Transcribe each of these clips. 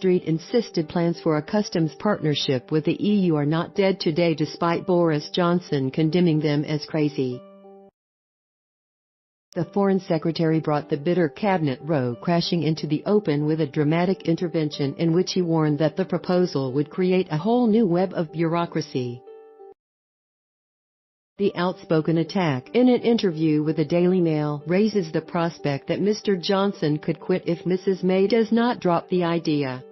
Street insisted plans for a customs partnership with the EU are not dead today, despite Boris Johnson condemning them as crazy. The Foreign Secretary brought the bitter cabinet row crashing into the open with a dramatic intervention in which he warned that the proposal would create a whole new web of bureaucracy. The outspoken attack, in an interview with the Daily Mail, raises the prospect that Mr. Johnson could quit if Mrs. May does not drop the idea.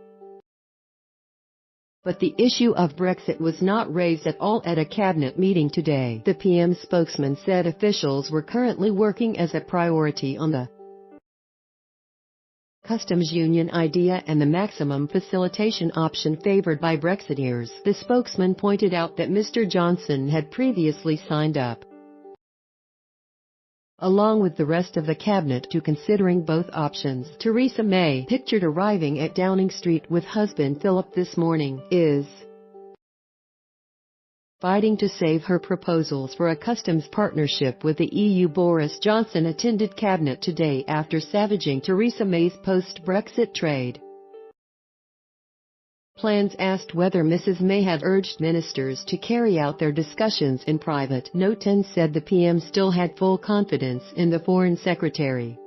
But the issue of Brexit was not raised at all at a cabinet meeting today. The PM spokesman said officials were currently working as a priority on the customs union idea and the maximum facilitation option favored by Brexiteers. The spokesman pointed out that Mr. Johnson had previously signed up, along with the rest of the cabinet, to considering both options. Theresa May, pictured arriving at Downing Street with husband Philip this morning, is fighting to save her proposals for a customs partnership with the EU. Boris Johnson attended cabinet today after savaging Theresa May's post-Brexit trade plans, asked whether Mrs. May had urged ministers to carry out their discussions in private. Note 10 said the PM still had full confidence in the Foreign Secretary.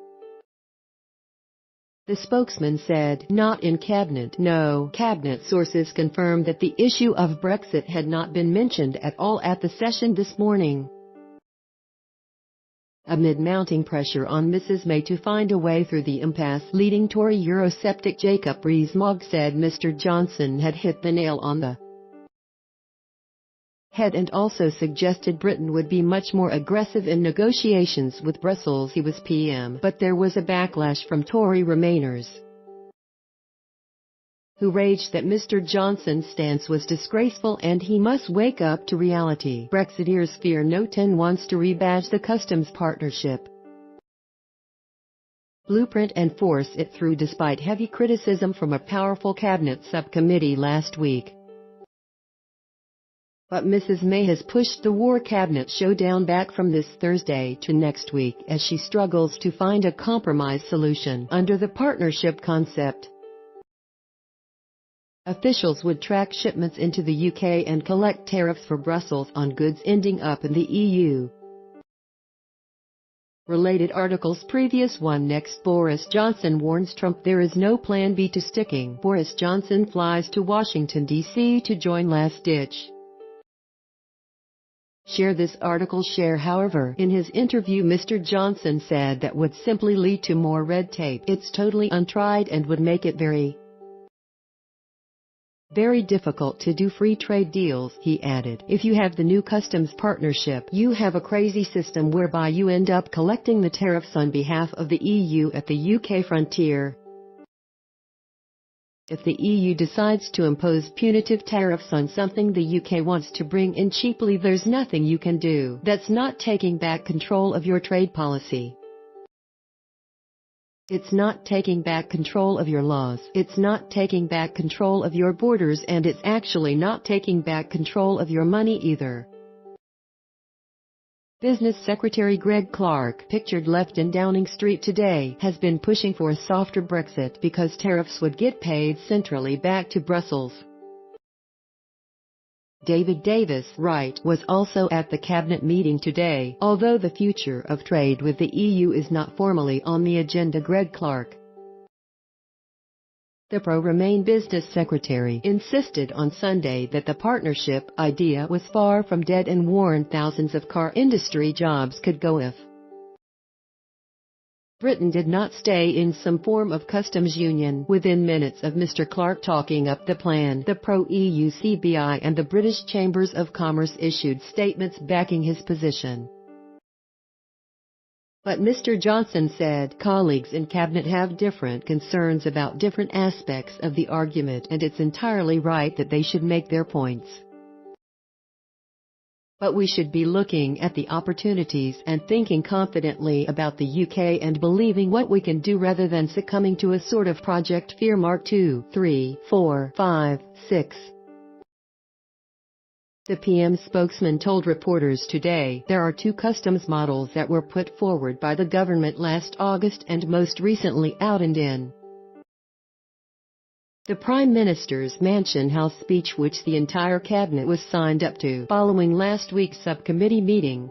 The spokesman said, "Not in cabinet, no." Cabinet sources confirmed that the issue of Brexit had not been mentioned at all at the session this morning, amid mounting pressure on Mrs. May to find a way through the impasse. Leading Tory Eurosceptic Jacob Rees-Mogg said Mr. Johnson had hit the nail on the head and also suggested Britain would be much more aggressive in negotiations with Brussels. He was PM, but there was a backlash from Tory Remainers, who raged that Mr. Johnson's stance was disgraceful and he must wake up to reality. Brexiteers fear Note 10 wants to rebadge the customs partnership blueprint and force it through despite heavy criticism from a powerful cabinet subcommittee last week. But Mrs. May has pushed the war cabinet showdown back from this Thursday to next week as she struggles to find a compromise solution. Under the partnership concept, officials would track shipments into the UK and collect tariffs for Brussels on goods ending up in the EU. Related articles. Previous one. Next, Boris Johnson warns Trump there is no plan B to sticking. Boris Johnson flies to Washington, D.C. to join last ditch. Share this article. Share. However, in his interview, Mr. Johnson said that would simply lead to more red tape. It's totally untried and would make it very difficult to do free trade deals, he added. If you have the new customs partnership, you have a crazy system whereby you end up collecting the tariffs on behalf of the EU at the UK frontier. If the EU decides to impose punitive tariffs on something the UK wants to bring in cheaply, there's nothing you can do. That's not taking back control of your trade policy. It's not taking back control of your laws. It's not taking back control of your borders, and it's actually not taking back control of your money either. Business Secretary Greg Clark, pictured left in Downing Street today, has been pushing for a softer Brexit because tariffs would get paid centrally back to Brussels. David Davis, right, was also at the cabinet meeting today, although the future of trade with the EU is not formally on the agenda. Greg Clark, the pro-Remain business secretary, insisted on Sunday that the partnership idea was far from dead and warned thousands of car industry jobs could go if Britain did not stay in some form of customs union. Within minutes of Mr. Clark talking up the plan, the pro-EU CBI and the British Chambers of Commerce issued statements backing his position. But Mr. Johnson said colleagues in cabinet have different concerns about different aspects of the argument, and it's entirely right that they should make their points. But we should be looking at the opportunities and thinking confidently about the UK and believing what we can do rather than succumbing to a sort of Project Fear Mark 2, 3, 4, 5, 6. The PM spokesman told reporters today there are two customs models that were put forward by the government last August and most recently outed in The Prime Minister's Mansion House speech, which the entire cabinet was signed up to following last week's subcommittee meeting.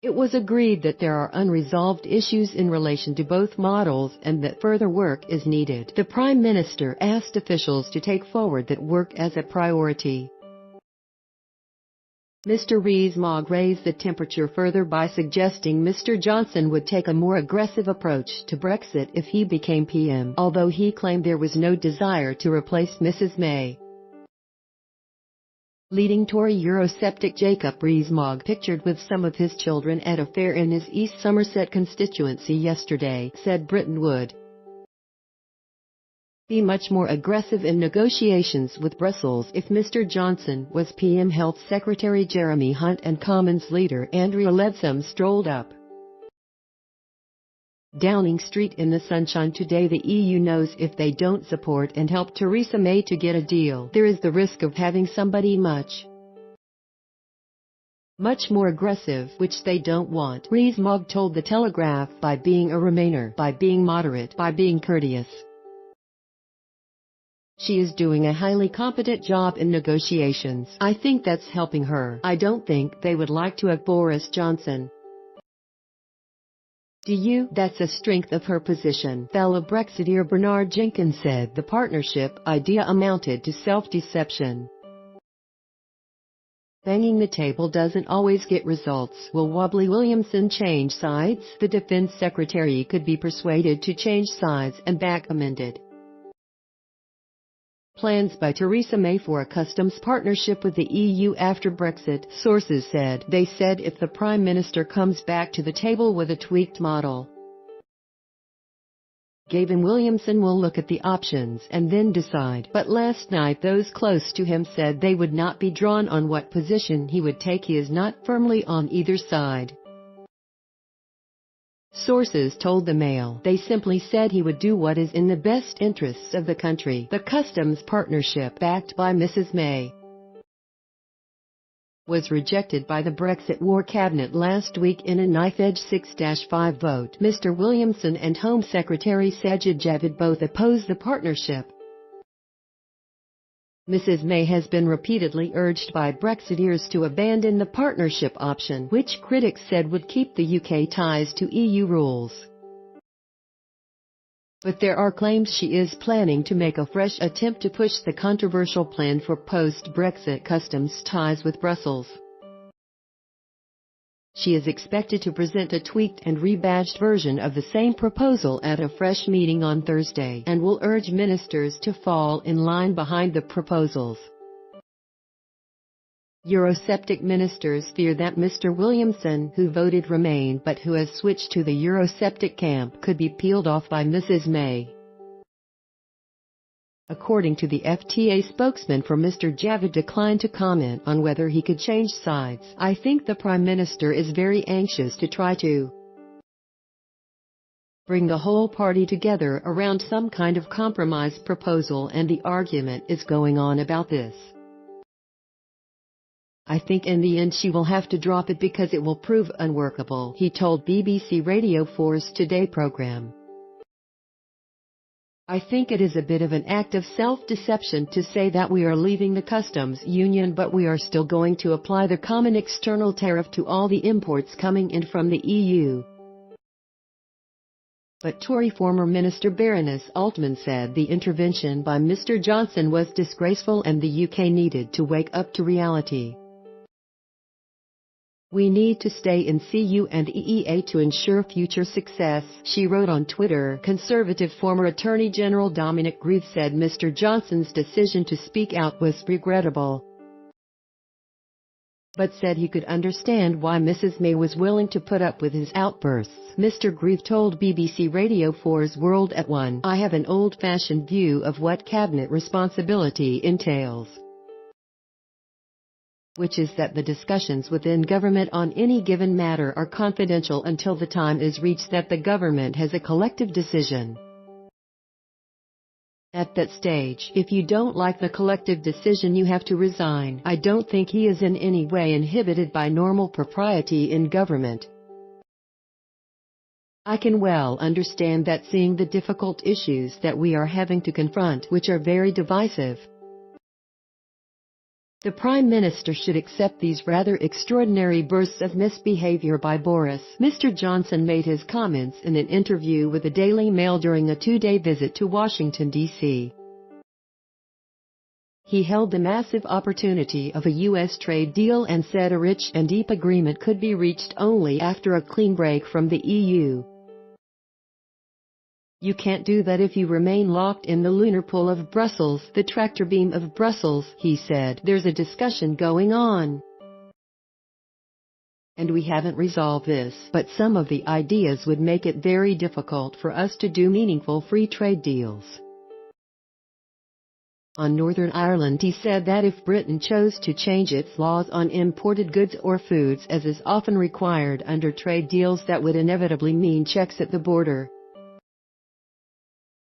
It was agreed that there are unresolved issues in relation to both models and that further work is needed. The Prime Minister asked officials to take forward that work as a priority. Mr. Rees-Mogg raised the temperature further by suggesting Mr. Johnson would take a more aggressive approach to Brexit if he became PM, although he claimed there was no desire to replace Mrs. May. Leading Tory Eurosceptic Jacob Rees-Mogg, pictured with some of his children at a fair in his East Somerset constituency yesterday, said Britain would be much more aggressive in negotiations with Brussels if Mr. Johnson was PM. Health Secretary Jeremy Hunt and Commons leader Andrea Leadsom strolled up Downing Street in the sunshine today. The EU knows if they don't support and help Theresa May to get a deal, there is the risk of having somebody much more aggressive, which they don't want. Rees-Mogg told The Telegraph, by being a Remainer, by being moderate, by being courteous. She is doing a highly competent job in negotiations. I think that's helping her. I don't think they would like to have Boris Johnson. Do you? That's a strength of her position. Fellow Brexiteer Bernard Jenkins said the partnership idea amounted to self-deception. Banging the table doesn't always get results. Will Wobbly Williamson change sides? The Defence Secretary could be persuaded to change sides and back amended plans by Theresa May for a customs partnership with the EU after Brexit, sources said. They said if the Prime Minister comes back to the table with a tweaked model, Gavin Williamson will look at the options and then decide. But last night those close to him said they would not be drawn on what position he would take. He is not firmly on either side. Sources told the Mail. They simply said he would do what is in the best interests of the country. The customs partnership, backed by Mrs. May, was rejected by the Brexit War Cabinet last week in a knife-edge 6-5 vote. Mr. Williamson and Home Secretary Sajid Javid both oppose the partnership. Mrs. May has been repeatedly urged by Brexiteers to abandon the partnership option, which critics said would keep the UK ties to EU rules. But there are claims she is planning to make a fresh attempt to push the controversial plan for post-Brexit customs ties with Brussels. She is expected to present a tweaked and rebadged version of the same proposal at a fresh meeting on Thursday, and will urge ministers to fall in line behind the proposals. Eurosceptic ministers fear that Mr. Williamson, who voted Remain but who has switched to the Eurosceptic camp, could be peeled off by Mrs. May. According to the FTA spokesman for Mr. Javid declined to comment on whether he could change sides. I think the Prime Minister is very anxious to try to bring the whole party together around some kind of compromise proposal, and the argument is going on about this. I think in the end she will have to drop it because it will prove unworkable, he told BBC Radio 4's Today programme. I think it is a bit of an act of self-deception to say that we are leaving the customs union but we are still going to apply the common external tariff to all the imports coming in from the EU. But Tory former Minister Baroness Altman said the intervention by Mr. Johnson was disgraceful and the UK needed to wake up to reality. We need to stay in CU and EEA to ensure future success, she wrote on Twitter. Conservative former Attorney General Dominic Grieve said Mr. Johnson's decision to speak out was regrettable, but said he could understand why Mrs. May was willing to put up with his outbursts. Mr. Grieve told BBC Radio 4's World at 1, I have an old-fashioned view of what cabinet responsibility entails, which is that the discussions within government on any given matter are confidential until the time is reached that the government has a collective decision. At that stage, if you don't like the collective decision, you have to resign. I don't think he is in any way inhibited by normal propriety in government. I can well understand that, seeing the difficult issues that we are having to confront, which are very divisive. The Prime Minister should accept these rather extraordinary bursts of misbehavior by Boris. Mr. Johnson made his comments in an interview with the Daily Mail during a two-day visit to Washington, D.C. He held the massive opportunity of a U.S. trade deal and said a rich and deep agreement could be reached only after a clean break from the EU. You can't do that if you remain locked in the lunar pool of Brussels, the tractor beam of Brussels, he said. There's a discussion going on, and we haven't resolved this, but some of the ideas would make it very difficult for us to do meaningful free trade deals. On Northern Ireland, he said that if Britain chose to change its laws on imported goods or foods, as is often required under trade deals, that would inevitably mean checks at the border.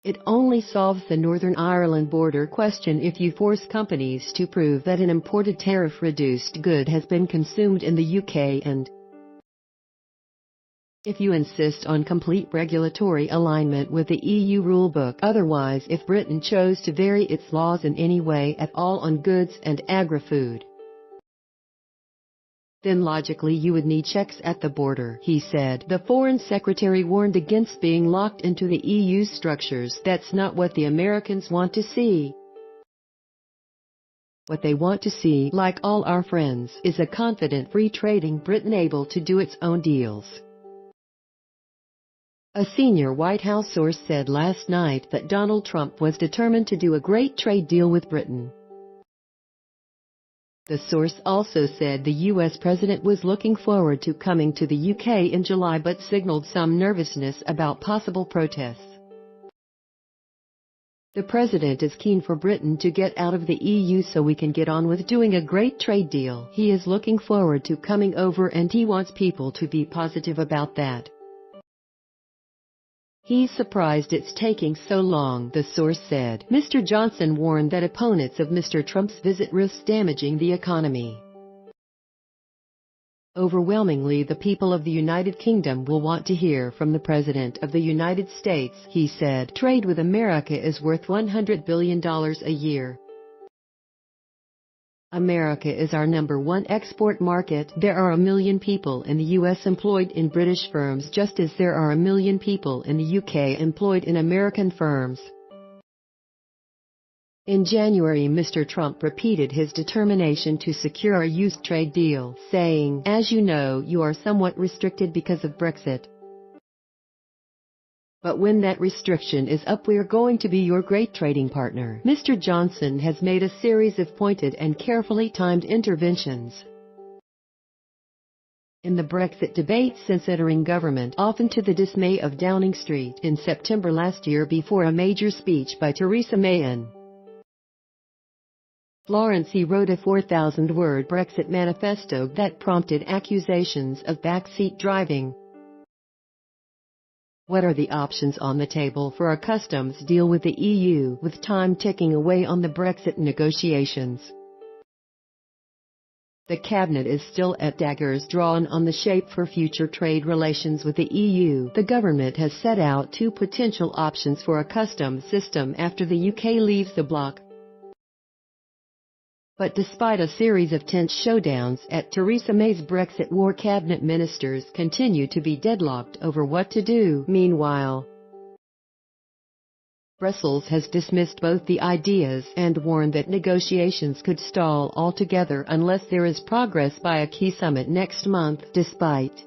It only solves the Northern Ireland border question if you force companies to prove that an imported tariff-reduced good has been consumed in the UK, and if you insist on complete regulatory alignment with the EU rulebook. Otherwise, if Britain chose to vary its laws in any way at all on goods and agri-food, then logically you would need checks at the border, he said. The Foreign Secretary warned against being locked into the EU structures. That's not what the Americans want to see. What they want to see, like all our friends, is a confident free-trading Britain able to do its own deals. A senior White House source said last night that Donald Trump was determined to do a great trade deal with Britain. The source also said the U.S. president was looking forward to coming to the UK in July, but signaled some nervousness about possible protests. The president is keen for Britain to get out of the EU so we can get on with doing a great trade deal. He is looking forward to coming over and he wants people to be positive about that. He's surprised it's taking so long, the source said. Mr. Johnson warned that opponents of Mr. Trump's visit risk damaging the economy. Overwhelmingly, the people of the United Kingdom will want to hear from the President of the United States, he said. Trade with America is worth $100 billion a year. America is our #1 export market. There are 1 million people in the U.S. employed in British firms, just as there are 1 million people in the UK employed in American firms. In January, Mr. Trump repeated his determination to secure a U.S. trade deal, saying, "As you know, you are somewhat restricted because of Brexit. But when that restriction is up, we are going to be your great trading partner." Mr. Johnson has made a series of pointed and carefully timed interventions in the Brexit debate since entering government, often to the dismay of Downing Street in September last year before a major speech by Theresa May in Florence. He wrote a 4,000-word Brexit manifesto that prompted accusations of backseat driving. What are the options on the table for a customs deal with the EU, with time ticking away on the Brexit negotiations? The cabinet is still at daggers drawn on the shape for future trade relations with the EU. The government has set out 2 potential options for a customs system after the UK leaves the bloc. But despite a series of tense showdowns at Theresa May's Brexit war, cabinet ministers continue to be deadlocked over what to do. Meanwhile, Brussels has dismissed both the ideas and warned that negotiations could stall altogether unless there is progress by a key summit next month. Despite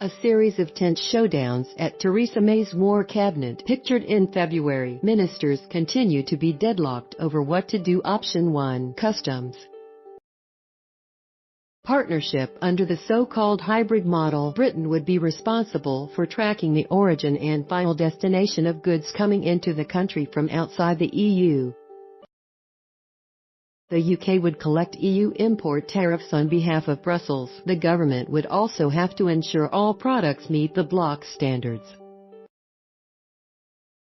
a series of tense showdowns at Theresa May's war cabinet pictured in February, ministers continue to be deadlocked over what to do. Option 1, customs partnership. Under the so-called hybrid model, Britain would be responsible for tracking the origin and final destination of goods coming into the country from outside the EU. The UK would collect EU import tariffs on behalf of Brussels. The government would also have to ensure all products meet the bloc standards.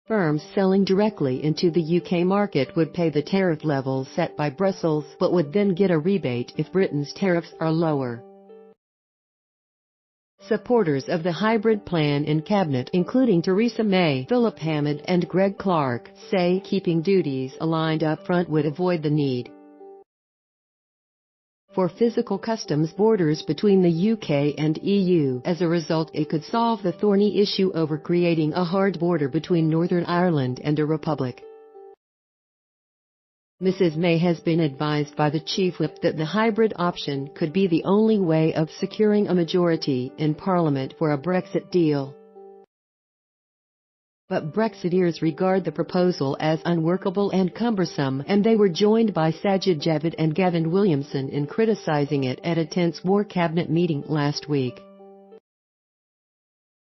Firms selling directly into the UK market would pay the tariff levels set by Brussels, but would then get a rebate if Britain's tariffs are lower. Supporters of the hybrid plan in Cabinet, including Theresa May, Philip Hammond and Greg Clark, say keeping duties aligned up front would avoid the need for physical customs borders between the UK and EU. As a result, it could solve the thorny issue over creating a hard border between Northern Ireland and a republic. Mrs May has been advised by the Chief Whip that the hybrid option could be the only way of securing a majority in Parliament for a Brexit deal. But Brexiteers regard the proposal as unworkable and cumbersome, and they were joined by Sajid Javid and Gavin Williamson in criticising it at a tense War Cabinet meeting last week.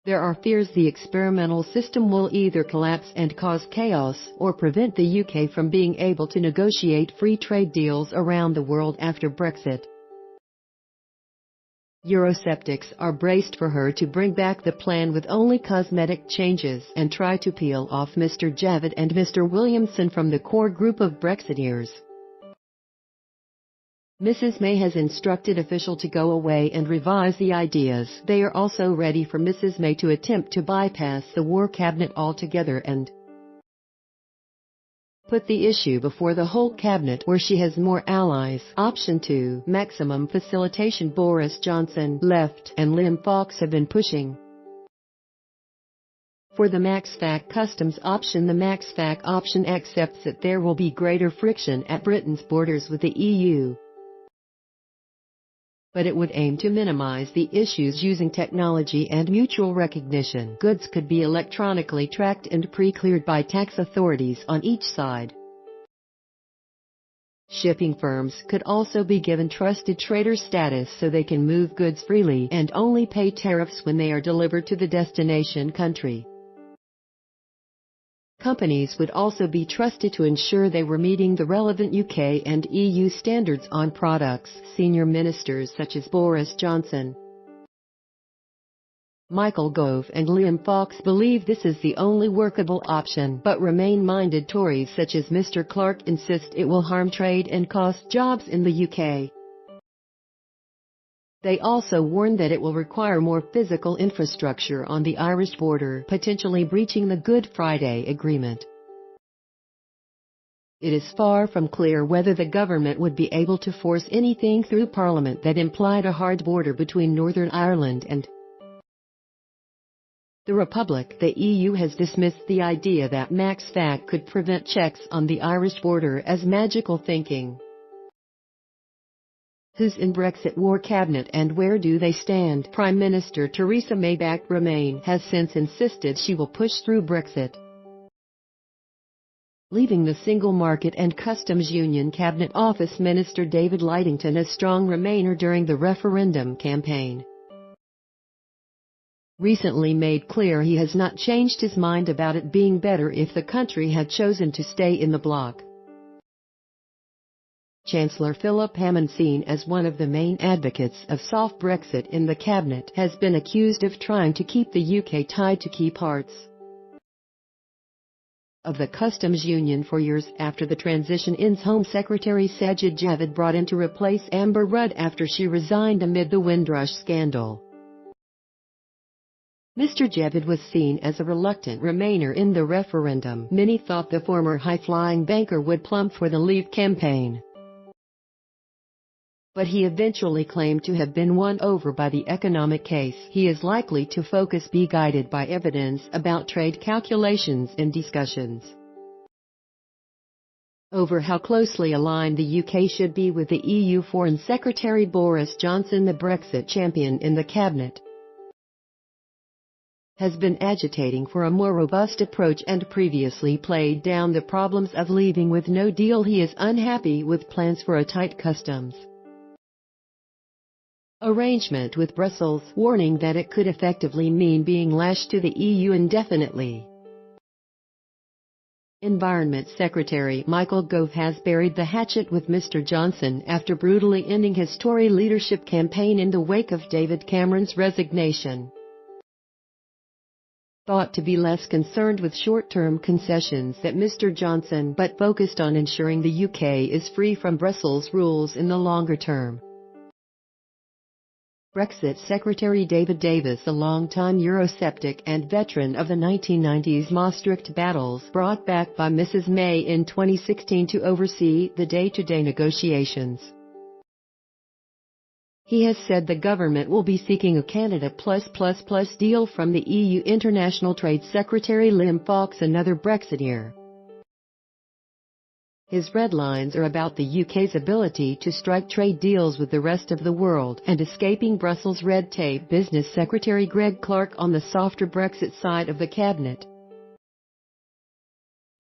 There are fears the experimental system will either collapse and cause chaos, or prevent the UK from being able to negotiate free trade deals around the world after Brexit. Eurosceptics are braced for her to bring back the plan with only cosmetic changes and try to peel off Mr Javid and Mr Williamson from the core group of Brexiteers. Mrs May has instructed officials to go away and revise the ideas. They are also ready for Mrs May to attempt to bypass the War Cabinet altogether and put the issue before the whole Cabinet, where she has more allies. Option 2, maximum facilitation. Boris Johnson, Left, and Liam Fox have been pushing for the max-fac customs option. The max-fac option accepts that there will be greater friction at Britain's borders with the EU, but it would aim to minimize the issues using technology and mutual recognition. Goods could be electronically tracked and pre-cleared by tax authorities on each side. Shipping firms could also be given trusted trader status so they can move goods freely and only pay tariffs when they are delivered to the destination country. Companies would also be trusted to ensure they were meeting the relevant UK and EU standards on products. Senior ministers such as Boris Johnson, Michael Gove and Liam Fox believe this is the only workable option, but Remain-minded Tories such as Mr Clark insist it will harm trade and cost jobs in the UK. They also warn that it will require more physical infrastructure on the Irish border, potentially breaching the Good Friday Agreement. It is far from clear whether the government would be able to force anything through Parliament that implied a hard border between Northern Ireland and the Republic. The EU has dismissed the idea that max-fac could prevent checks on the Irish border as magical thinking. Who's in Brexit War Cabinet and where do they stand? Prime Minister Theresa May, backed Remain, has since insisted she will push through Brexit, leaving the Single Market and Customs Union Cabinet Office Minister David Lidington a strong Remainer during the referendum campaign. Recently made clear he has not changed his mind about it being better if the country had chosen to stay in the bloc. Chancellor Philip Hammond, seen as one of the main advocates of soft Brexit in the Cabinet, has been accused of trying to keep the UK tied to key parts of the customs union for years after the transition ends. Home Secretary Sajid Javid brought in to replace Amber Rudd after she resigned amid the Windrush scandal. Mr Javid was seen as a reluctant Remainer in the referendum. Many thought the former high-flying banker would plump for the Leave campaign, but he eventually claimed to have been won over by the economic case. He is likely to be guided by evidence about trade calculations in discussions over how closely aligned the UK should be with the EU. Foreign Secretary Boris Johnson, the Brexit champion in the Cabinet, has been agitating for a more robust approach and previously played down the problems of leaving with no deal. He is unhappy with plans for a tight customs arrangement with Brussels, warning that it could effectively mean being lashed to the EU indefinitely. Environment Secretary Michael Gove has buried the hatchet with Mr Johnson after brutally ending his Tory leadership campaign in the wake of David Cameron's resignation. Thought to be less concerned with short-term concessions than Mr Johnson, but focused on ensuring the UK is free from Brussels rules in the longer term. Brexit Secretary David Davis, a longtime Eurosceptic and veteran of the 1990s Maastricht battles, brought back by Mrs May in 2016 to oversee the day-to-day negotiations. He has said the government will be seeking a Canada plus deal from the EU International Trade Secretary Liam Fox, another Brexiteer. His red lines are about the UK's ability to strike trade deals with the rest of the world and escaping Brussels red tape. Business Secretary Greg Clark on the softer Brexit side of the cabinet.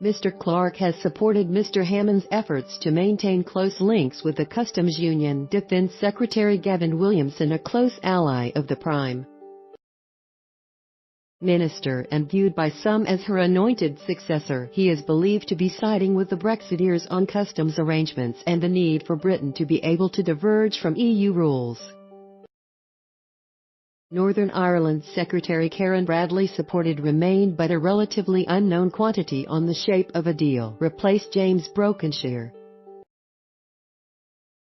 Mr. Clark has supported Mr. Hammond's efforts to maintain close links with the Customs Union. Defence Secretary Gavin Williamson, a close ally of the Prime Minister and viewed by some as her anointed successor, he is believed to be siding with the Brexiteers on customs arrangements and the need for Britain to be able to diverge from EU rules. Northern Ireland Secretary Karen Bradley supported Remain but a relatively unknown quantity on the shape of a deal, replaced James Brokenshire,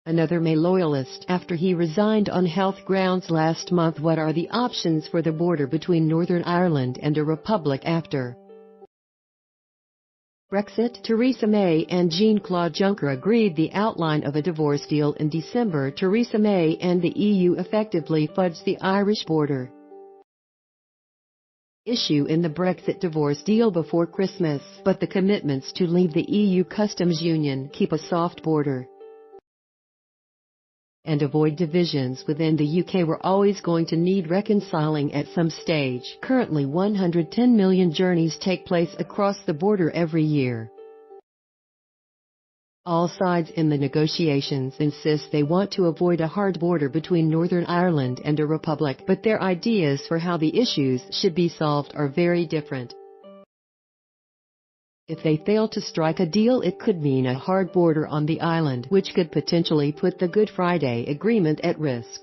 another May loyalist, after he resigned on health grounds last month. What are the options for the border between Northern Ireland and a republic after Brexit? Theresa May and Jean-Claude Juncker agreed the outline of a divorce deal in December. Theresa May and the EU effectively fudged the Irish border issue in the Brexit divorce deal before Christmas, but the commitments to leave the EU customs union, keep a soft border, and avoid divisions within the UK were always going to need reconciling at some stage. Currently 110 million journeys take place across the border every year. All sides in the negotiations insist they want to avoid a hard border between Northern Ireland and a republic, but their ideas for how the issues should be solved are very different. If they fail to strike a deal, it could mean a hard border on the island, which could potentially put the Good Friday Agreement at risk.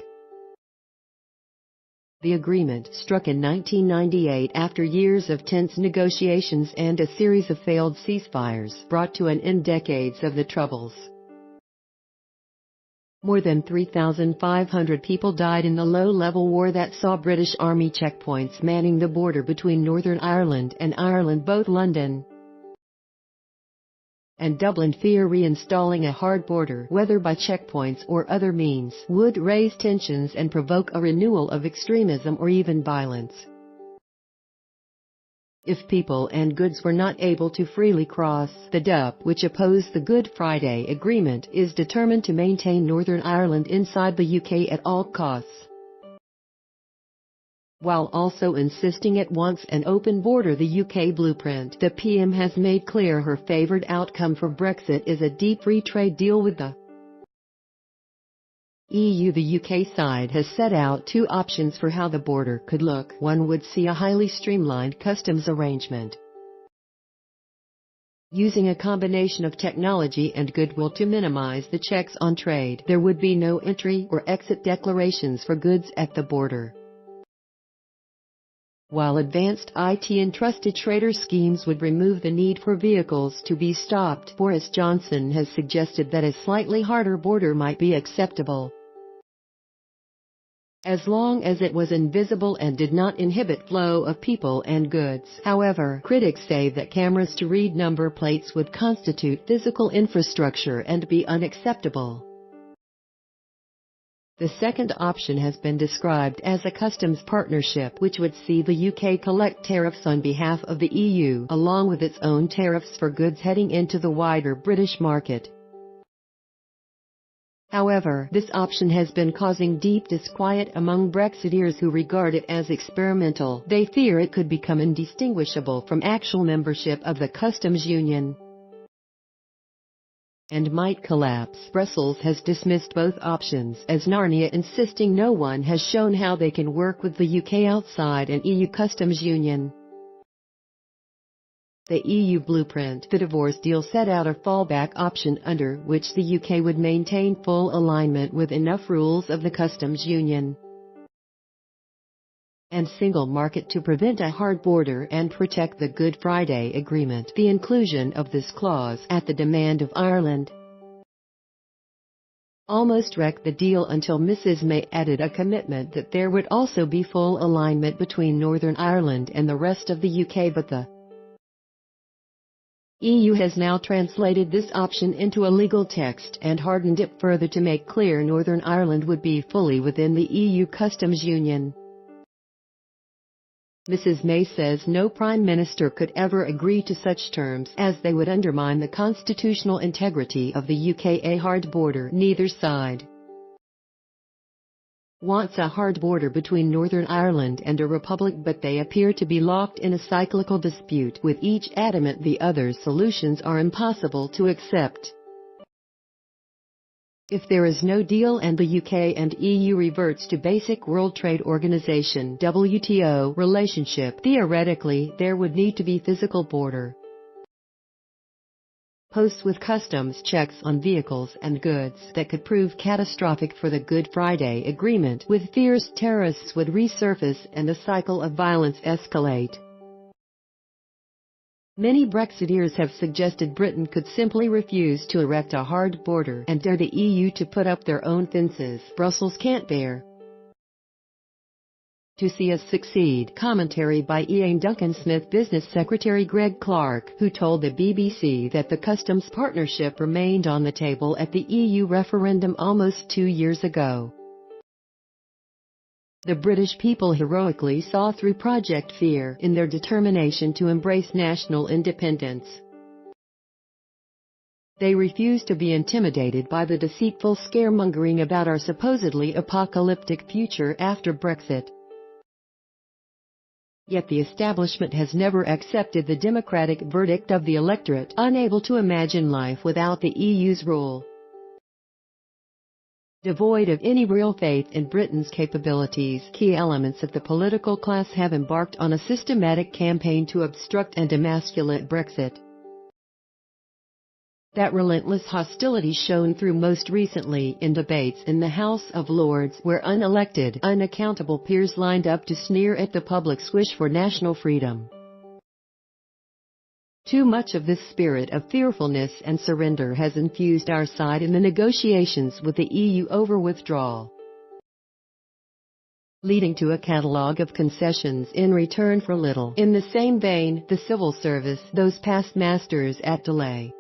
The agreement, struck in 1998 after years of tense negotiations and a series of failed ceasefires, brought to an end decades of the Troubles. More than 3,500 people died in the low-level war that saw British Army checkpoints manning the border between Northern Ireland and Ireland. Both London and Dublin fear reinstalling a hard border, whether by checkpoints or other means, would raise tensions and provoke a renewal of extremism or even violence. If people and goods were not able to freely cross, the DUP, which opposed the Good Friday Agreement, is determined to maintain Northern Ireland inside the UK at all costs, while also insisting it wants an open border. The UK blueprint. The PM has made clear her favoured outcome for Brexit is a deep free trade deal with the EU. The UK side has set out two options for how the border could look. One would see a highly streamlined customs arrangement, using a combination of technology and goodwill to minimize the checks on trade. There would be no entry or exit declarations for goods at the border, while advanced IT and trusted trader schemes would remove the need for vehicles to be stopped. Boris Johnson has suggested that a slightly harder border might be acceptable, as long as it was invisible and did not inhibit flow of people and goods. However, critics say that cameras to read number plates would constitute physical infrastructure and be unacceptable. The second option has been described as a customs partnership, which would see the UK collect tariffs on behalf of the EU, along with its own tariffs for goods heading into the wider British market. However, this option has been causing deep disquiet among Brexiteers who regard it as experimental. They fear it could become indistinguishable from actual membership of the customs union and might collapse. Brussels has dismissed both options as Narnia, insisting no one has shown how they can work with the UK outside an EU customs union. The EU blueprint, the divorce deal, set out a fallback option under which the UK would maintain full alignment with enough rules of the customs union and single market to prevent a hard border and protect the Good Friday Agreement. The inclusion of this clause, at the demand of Ireland, almost wrecked the deal until Mrs May added a commitment that there would also be full alignment between Northern Ireland and the rest of the UK, but the EU has now translated this option into a legal text and hardened it further to make clear Northern Ireland would be fully within the EU customs union. Mrs May says no Prime Minister could ever agree to such terms, as they would undermine the constitutional integrity of the UK. A hard border. Neither side wants a hard border between Northern Ireland and a republic, but they appear to be locked in a cyclical dispute, with each adamant the other's solutions are impossible to accept. If there is no deal and the UK and EU reverts to basic World Trade Organization (WTO) relationship, theoretically there would need to be physical border posts with customs checks on vehicles and goods that could prove catastrophic for the Good Friday Agreement, with fears terrorists would resurface and the cycle of violence escalate. Many Brexiteers have suggested Britain could simply refuse to erect a hard border and dare the EU to put up their own fences. Brussels can't bear to see us succeed. Commentary by Ian Duncan-Smith. Business Secretary Greg Clark, who told the BBC that the customs partnership remained on the table at the EU referendum almost 2 years ago. The British people heroically saw through Project Fear in their determination to embrace national independence. They refused to be intimidated by the deceitful scaremongering about our supposedly apocalyptic future after Brexit. Yet the establishment has never accepted the democratic verdict of the electorate, unable to imagine life without the EU's rule. Devoid of any real faith in Britain's capabilities, key elements of the political class have embarked on a systematic campaign to obstruct and emasculate Brexit. That relentless hostility shone through most recently in debates in the House of Lords, where unelected, unaccountable peers lined up to sneer at the public's wish for national freedom. Too much of this spirit of fearfulness and surrender has infused our side in the negotiations with the EU over withdrawal, leading to a catalogue of concessions in return for little. In the same vein, the civil service, those past masters at delay,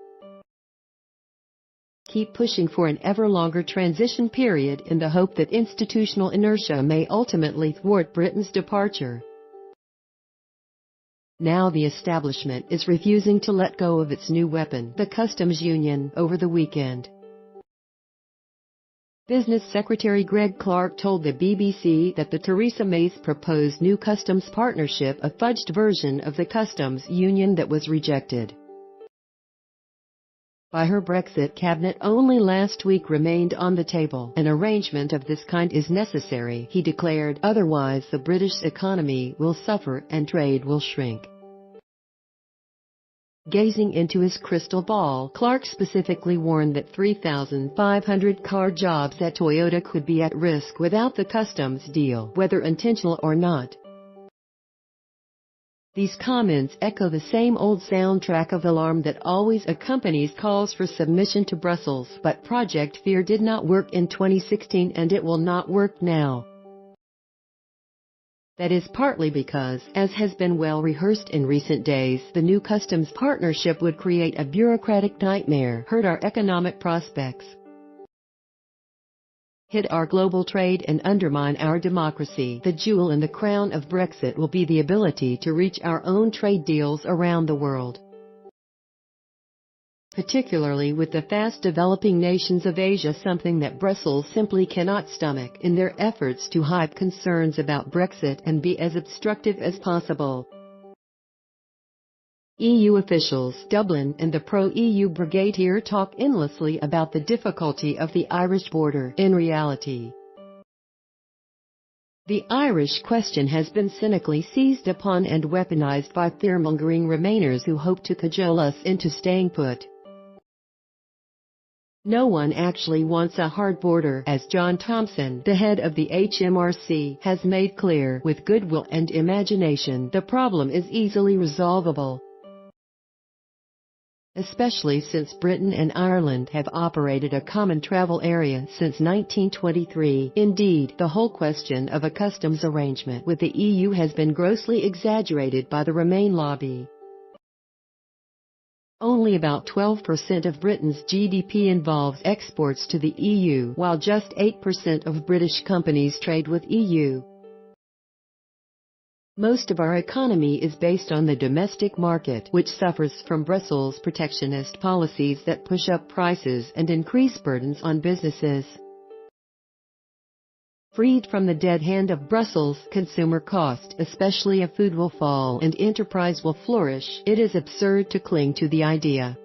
keep pushing for an ever longer transition period in the hope that institutional inertia may ultimately thwart Britain's departure. Now the establishment is refusing to let go of its new weapon, the customs union, over the weekend. Business Secretary Greg Clark told the BBC that the Theresa May's proposed new customs partnership, a fudged version of the customs union that was rejected by her Brexit cabinet only last week, remained on the table. An arrangement of this kind is necessary, he declared, otherwise the British economy will suffer and trade will shrink. Gazing into his crystal ball, Clark specifically warned that 3,500 car jobs at Toyota could be at risk without the customs deal, whether intentional or not. These comments echo the same old soundtrack of alarm that always accompanies calls for submission to Brussels. But Project Fear did not work in 2016 and it will not work now. That is partly because, as has been well rehearsed in recent days, the new customs partnership would create a bureaucratic nightmare, hurt our economic prospects, hit our global trade and undermine our democracy. The jewel in the crown of Brexit will be the ability to reach our own trade deals around the world, particularly with the fast-developing nations of Asia, something that Brussels simply cannot stomach in their efforts to hide concerns about Brexit and be as obstructive as possible. EU officials, Dublin and the pro-EU brigade here talk endlessly about the difficulty of the Irish border. In reality, the Irish question has been cynically seized upon and weaponized by fear-mongering Remainers who hope to cajole us into staying put. No one actually wants a hard border, as John Thompson, the head of the HMRC, has made clear. With goodwill and imagination, the problem is easily resolvable. especially since Britain and Ireland have operated a common travel area since 1923. Indeed, the whole question of a customs arrangement with the EU has been grossly exaggerated by the Remain lobby. Only about 12% of Britain's GDP involves exports to the EU, while just 8% of British companies trade with EU. Most of our economy is based on the domestic market, which suffers from Brussels' protectionist policies that push up prices and increase burdens on businesses. Freed from the dead hand of Brussels, consumer cost, especially of food, will fall and enterprise will flourish. It is absurd to cling to the idea,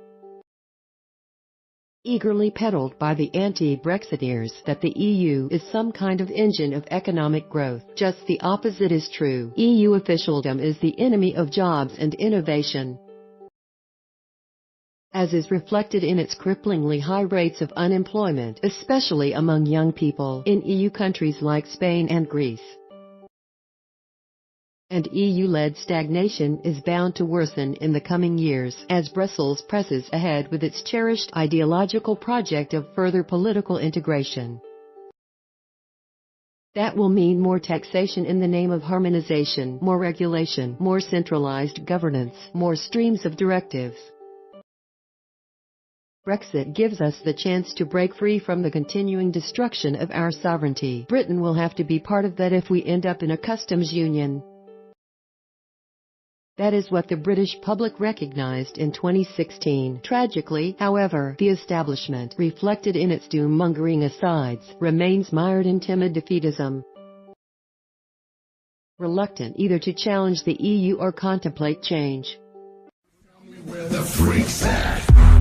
eagerly peddled by the anti-Brexiteers, that the EU is some kind of engine of economic growth. Just the opposite is true. EU officialdom is the enemy of jobs and innovation, as is reflected in its cripplingly high rates of unemployment, especially among young people in EU countries like Spain and Greece. And EU-led stagnation is bound to worsen in the coming years as Brussels presses ahead with its cherished ideological project of further political integration. That will mean more taxation in the name of harmonization, more regulation, more centralized governance, more streams of directives. Brexit gives us the chance to break free from the continuing destruction of our sovereignty. Britain will have to be part of that if we end up in a customs union. That is what the British public recognized in 2016. Tragically, however, the establishment, reflected in its doom-mongering asides, remains mired in timid defeatism, reluctant either to challenge the EU or contemplate change. Where the freaks at?